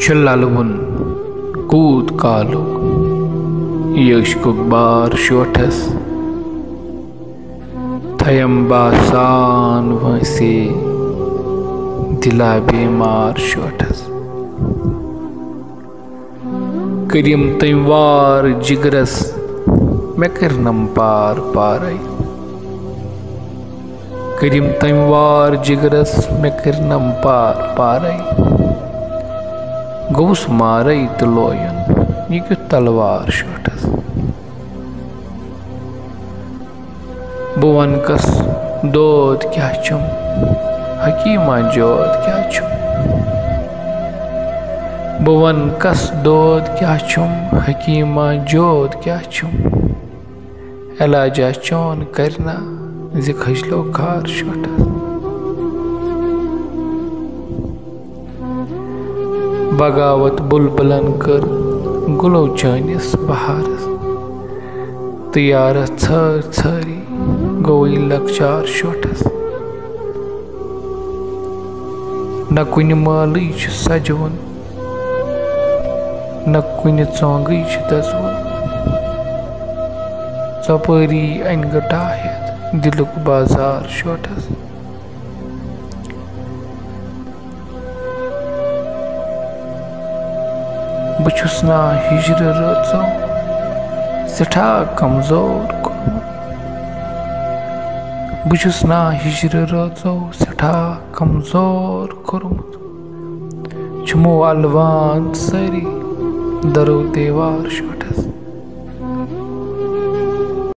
छ lalvun कूद कालुक इश्कुक बार शोठस थयम बासान वैसे दिला बेमार शोठस करिम तम वार जिगरस मे करनम पार पारई करिम तम वार जिगरस मे करनम पार पारई गोस मारई तो लोयन ये क्यों तलवार शोठस बुवन कस दोद क्या चुम हकीमा जोद क्या चुम बुवन कस दोद क्या चुम हकीमा जोद क्या चुम इलाजा चौन करना जि खजलो खार शोठस बगावत बुलबुलन कर गुलो चानिस बहारस तैयार छर छरी गोई लकचार शोठस न कुन माली सजवन न कुन चौंगी दजवन चपरी अनगटाहित दिलुक बाजार शोठस बुछुस ना हिजर रचो सठा कमजोर बुछुस ना हिजर रचो सठा कमजोर कुर्मुत छुमो अलवान सरी दरो देवार शो